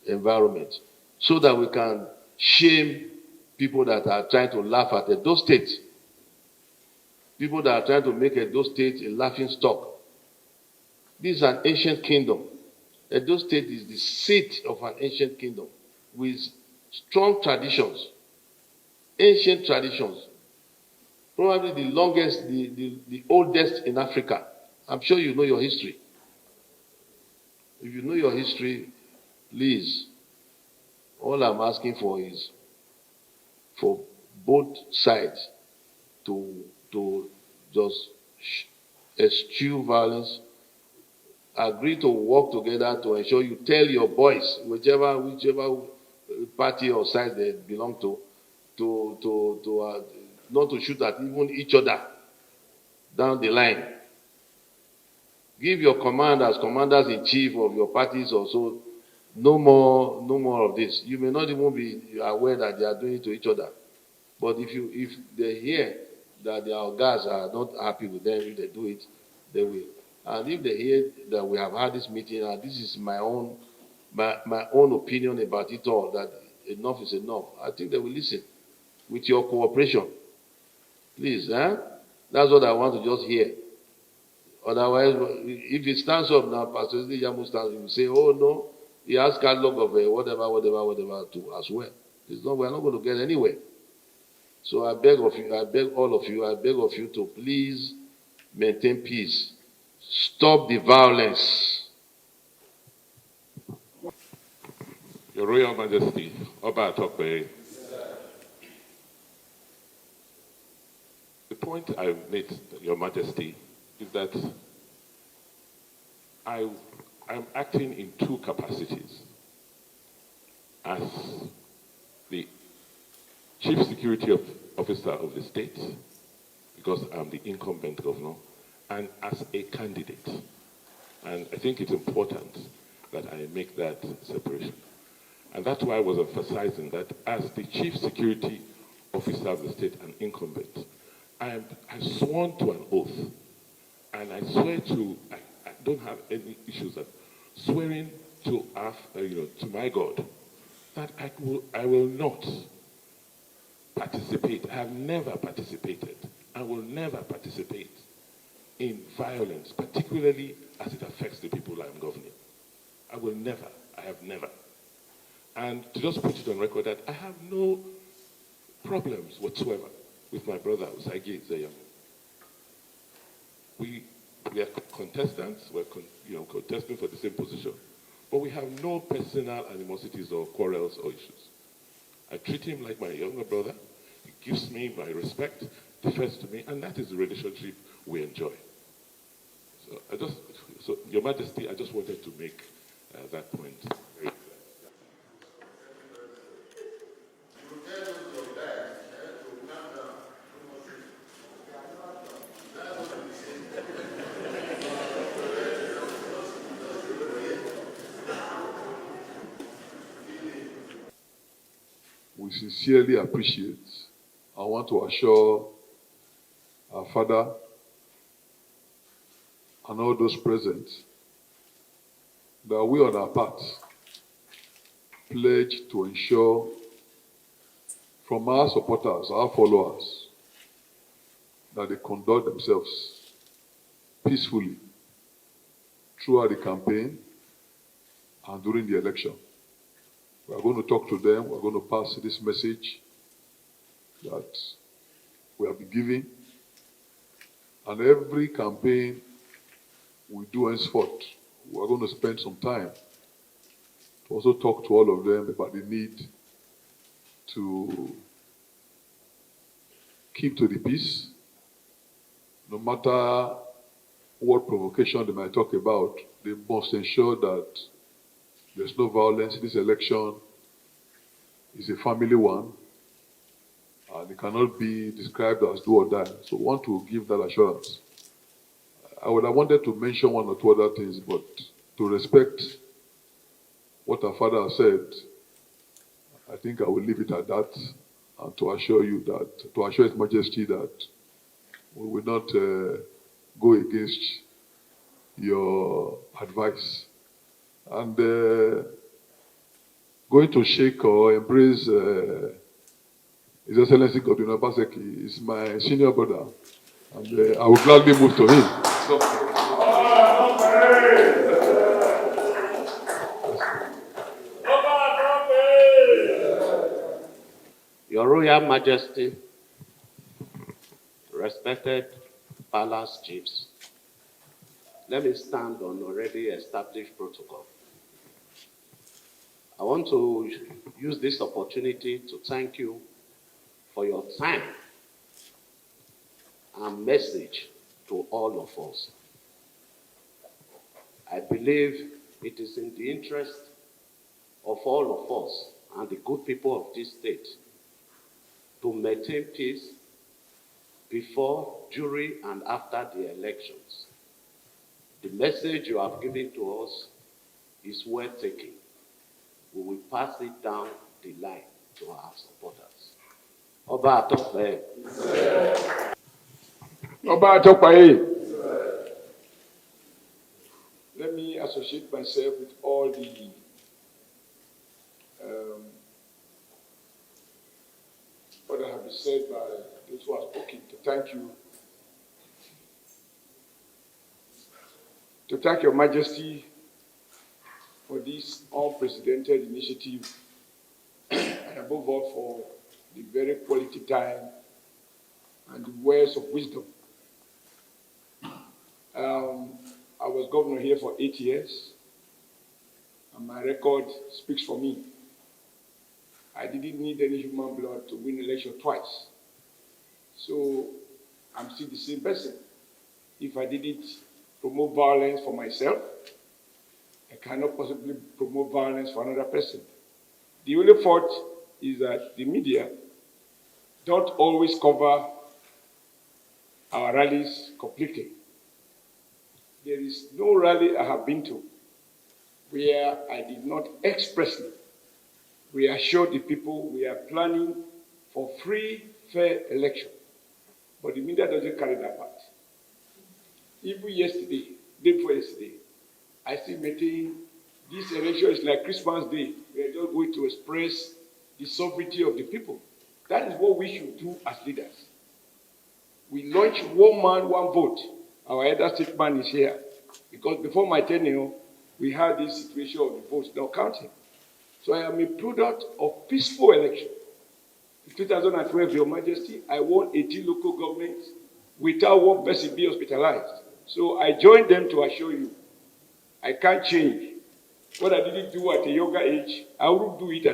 environment, so that we can shame people that are trying to laugh at Edo State. People that are trying to make Edo State a laughing stock. This is an ancient kingdom. Edo State is the seat of an ancient kingdom with strong traditions, ancient traditions. Probably the longest, the oldest in Africa. I'm sure you know your history. If you know your history, please, all I'm asking for is for both sides to just eschew violence, agree to work together to ensure you tell your boys, whichever party or side they belong to not to shoot at even each other down the line. Give your command as commanders in chief of your parties or so. No more of this. You may not even be aware that they are doing it to each other. But if they hear that their guys are not happy with them, if they do it, they will. And if they hear that we have had this meeting and this is my own opinion about it all, that enough is enough, I think they will listen with your cooperation. Please, that's what I want to just hear. Otherwise, if it stands up now, Pastor Ize Iyamu stands, he will say, oh no, he has catalog of whatever to as well. We're not going to get anywhere. So I beg of you, I beg all of you, I beg of you to please maintain peace. Stop the violence. Your Royal Majesty, Oba Of Benin. The point I made, Your Majesty, is that I'm acting in two capacities. As the Chief Security Officer of the state, because I'm the incumbent governor, and as a candidate. And I think it's important that I make that separation. And that's why I was emphasizing that as the Chief Security Officer of the state and incumbent, I sworn to an oath, and I swear to, I don't have any issues of swearing to to my God, that I will not participate. I have never participated. I will never participate in violence, particularly as it affects the people I'm governing. I will never. I have never. And to just put it on record that I have no problems whatsoever with my brother Ize Iyamu. We are contestants. We're contesting for the same position, but we have no personal animosities or quarrels or issues. I treat him like my younger brother. He gives me my respect, defers to me, and that is the relationship we enjoy. So Your Majesty, I just wanted to make that point very clear. We sincerely appreciate. I want to assure our father and all those present that we on our part pledge to ensure from our supporters, our followers, that they conduct themselves peacefully throughout the campaign and during the election. We are going to talk to them. We're going to pass this message that we have been giving. And every campaign we do henceforth, we're going to spend some time to also talk to all of them about the need to keep to the peace, no matter what provocation they might talk about. They must ensure that there's no violence. This election is a family one, and it cannot be described as do or die. So I want to give that assurance. I would have wanted to mention one or two other things, but to respect what our father has said, I think I will leave it at that, and to assure His Majesty that we will not go against your advice. And going to shake or embrace His Excellency Godwin Obaseki is my senior brother, and I will gladly move to him. Your Royal Majesty, respected palace chiefs, let me stand on already established protocol. I want to use this opportunity to thank you for your time and message to all of us. I believe it is in the interest of all of us and the good people of this state to maintain peace before, during, and after the elections. The message you have given to us is well taken. We will pass it down the line to our supporters. Oba Of Benin. Oba Atokpaye. Let me associate myself with all the what have been said by those who have spoken to thank you. To thank Your Majesty for this unprecedented initiative and above all for the very quality time and the words of wisdom. I was governor here for 8 years, and my record speaks for me. I didn't need any human blood to win election twice. So I'm still the same person. If I didn't promote violence for myself, I cannot possibly promote violence for another person. The only fault is that the media don't always cover our rallies completely. There is no rally I have been to where I did not expressly reassure the people we are planning for free, fair election. But the media doesn't carry that part. Even yesterday, day before yesterday, I still maintain this election is like Christmas Day. We are just going to express the sovereignty of the people. That is what we should do as leaders. We launch one man, one vote. Our elder statesman is here. Because before my tenure, we had this situation of the votes not counting. So I am a product of peaceful election. In 2012, Your Majesty, I won 18 local governments without one person being hospitalized. So I joined them to assure you, I can't change. What I didn't do at a younger age, I will do it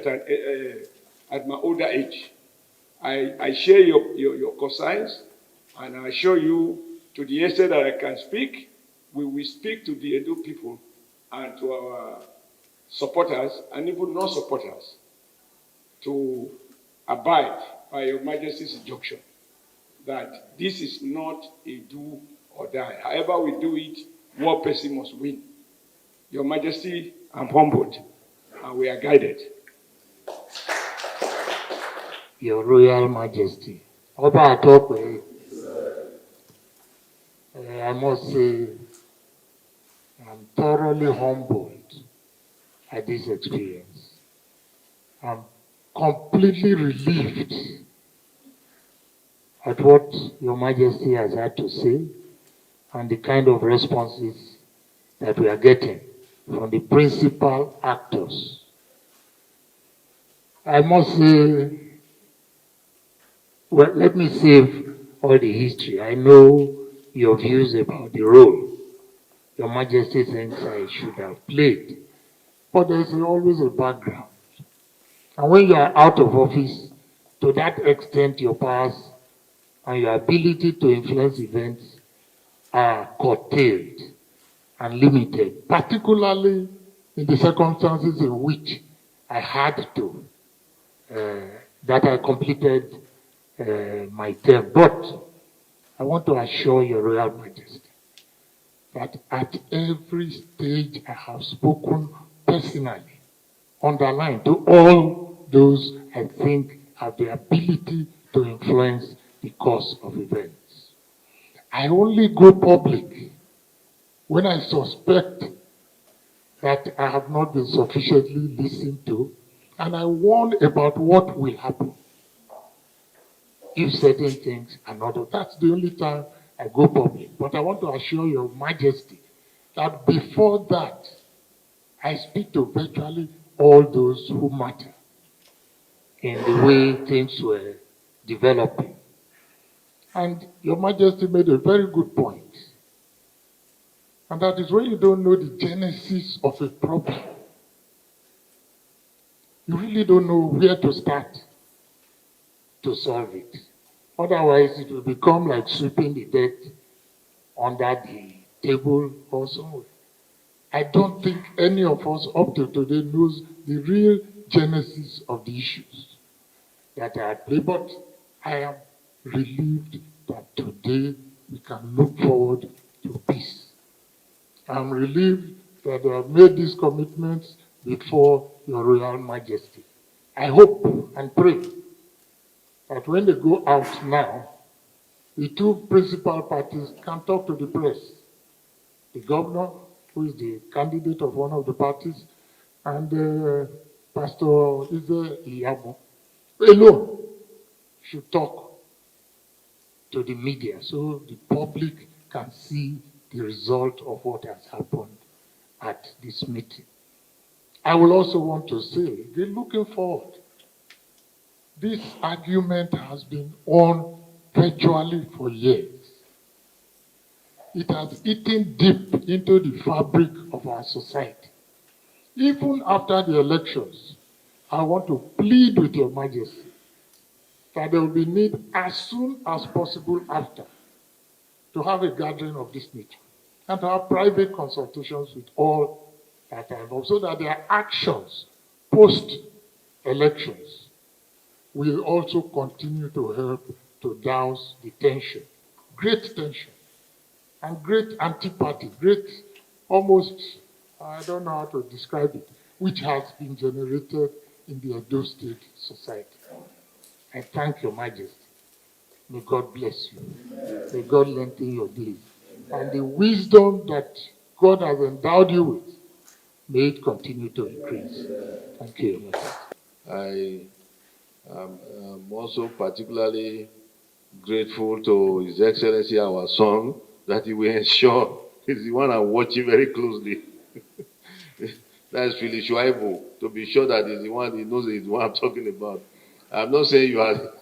at my older age. I share your concerns, and I assure you, to the extent that I can speak, we will speak to the Edo people and to our supporters and even non-supporters to abide by Your Majesty's injunction that this is not a do or die. However we do it, one person must win. Your Majesty, I'm humbled, and we are guided. Your Royal Majesty, Oba Atokpaye, I must say, I'm thoroughly humbled at this experience. I'm completely relieved at what Your Majesty has had to say and the kind of responses that we are getting from the principal actors. I must say, well, let me save all the history. I know your views about the role Your Majesty thinks I should have played. But there's always a background. And when you are out of office, to that extent your powers and your ability to influence events are curtailed and limited, particularly in the circumstances in which I had to, that I completed my term. But I want to assure Your Royal Majesty that at every stage I have spoken personally, underlined to all those I think have the ability to influence the course of events. I only go public when I suspect that I have not been sufficiently listened to, and I warn about what will happen if certain things are not done. That's the only time I go public. But I want to assure Your Majesty that before that, I speak to virtually all those who matter in the way things were developing. And Your Majesty made a very good point. And that is when you don't know the genesis of a problem, you really don't know where to start to solve it. Otherwise, it will become like sweeping the deck under the table or somewhere. I don't think any of us up to today knows the real genesis of the issues that are at play, but I am relieved that today we can look forward to peace. I'm relieved that they have made these commitments before Your Royal Majesty. I hope and pray that when they go out now, the two principal parties can talk to the press. The governor, who is the candidate of one of the parties, and Pastor Ize Iyamu alone should talk to the media so the public can see the result of what has happened at this meeting. I will also want to say, we're looking forward. This argument has been on virtually for years. It has eaten deep into the fabric of our society. Even after the elections, I want to plead with Your Majesty that there will be need as soon as possible after to have a gathering of this nature and to have private consultations with all that are involved so that their actions post-elections will also continue to help to douse the tension, great tension, and great antipathy, great almost, I don't know how to describe it, which has been generated in the Edo State society. I thank Your Majesty. May God bless you. May God lengthen your days. And the wisdom that God has endowed you with, may it continue to increase. Thank you, Your Majesty. I am also particularly grateful to His Excellency, our son, that he will ensure he's the one I'm watching very closely. That's really Shuaibu, to be sure that he's the one, he knows he's the one I'm talking about. I'm not saying you are,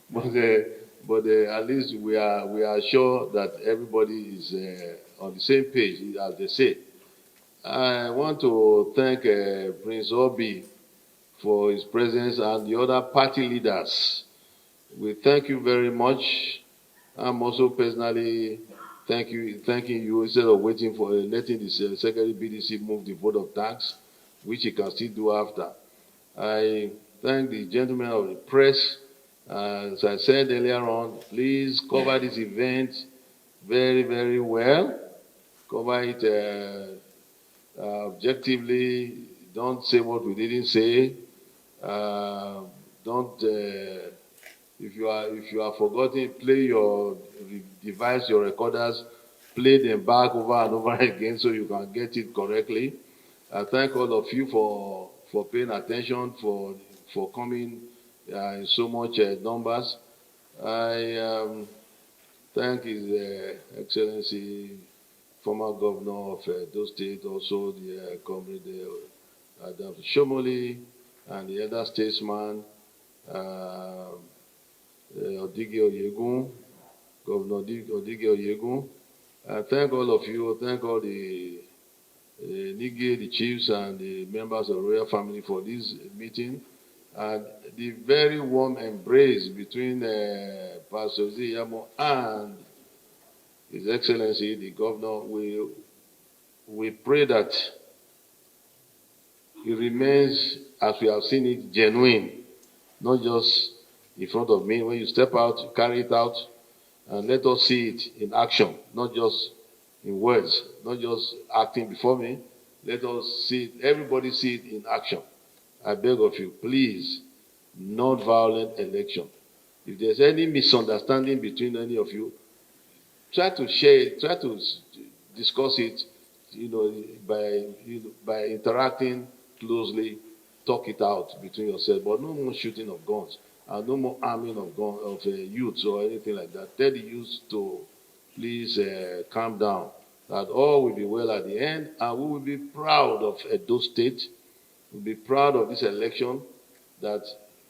but at least we are sure that everybody is on the same page, as they say. I want to thank Prince Obi for his presence and the other party leaders. We thank you very much. I'm also personally thanking you instead of waiting for letting the Secretary BDC move the vote of thanks, which he can still do after. I thank the gentlemen of the press. As I said earlier on, please cover this event very, very well. Cover it objectively. Don't say what we didn't say. Don't if you are forgotten, play your device, your recorders, play them back over and over again so you can get it correctly. I thank all of you for paying attention, for coming in so much numbers. I thank His Excellency, former governor of Edo State, also the comrade Adam Shomoli, and the other statesman, Odige Oyegun, Governor Odige Oyegun. I thank all of you, thank all the Nige, the chiefs, and the members of the royal family for this meeting. And the very warm embrace between Pastor Ize Iyamu and His Excellency, the governor. We pray that it remains, as we have seen it, genuine, not just in front of me. When you step out, carry it out, and let us see it in action, not just in words, not just acting before me. Let us see it, everybody see it in action. I beg of you, please, not violent election. If there's any misunderstanding between any of you, try to share it, try to discuss it, by interacting closely, talk it out between yourselves. But no more shooting of guns and no more arming of youths or anything like that. Tell the youths to please calm down. That all will be well at the end, and we will be proud of Edo State. We'll be proud of this election. That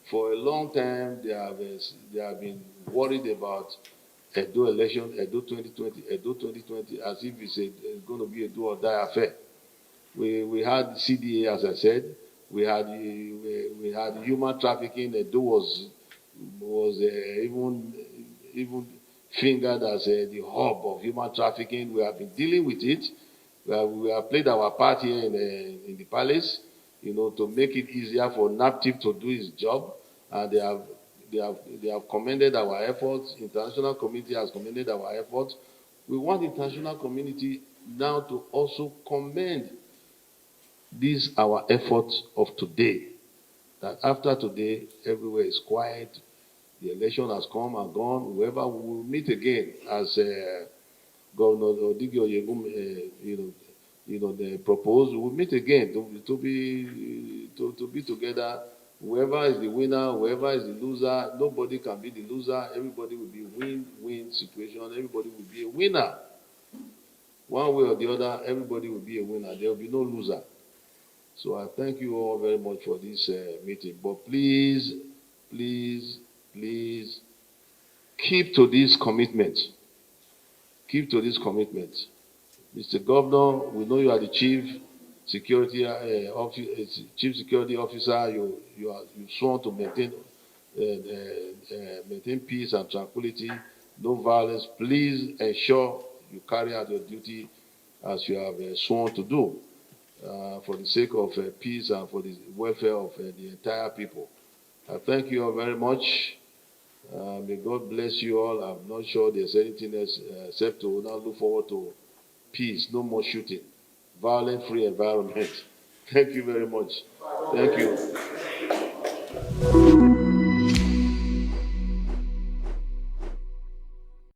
for a long time they have been worried about Edo election, Edo 2020, as if it's going to be a do or die affair. We had CDA, as I said. We had human trafficking. Edo was even even fingered as the hub of human trafficking. We have been dealing with it. We have played our part here in the palace, to make it easier for NAPTIP to do its job. And they have commended our efforts. International community has commended our efforts. We want the international community now to also commend these our efforts of today. That after today, everywhere is quiet. The election has come and gone. Whoever we will meet again, as Governor Odigio Yegum, they proposed, we will meet again to be together. Whoever is the winner, whoever is the loser, nobody can be the loser. Everybody will be win-win situation. Everybody will be a winner. One way or the other, everybody will be a winner. There will be no loser. So I thank you all very much for this meeting. But please, please, please, keep to this commitment. Keep to this commitment. Mr. Governor, we know you are the chief security officer. You sworn to maintain peace and tranquility, no violence. Please ensure you carry out your duty as you have sworn to do, for the sake of peace and for the welfare of the entire people. I thank you all very much. May God bless you all. I'm not sure there's anything else except to now look forward to peace, no more shooting, violent-free environment. Thank you very much. Thank you.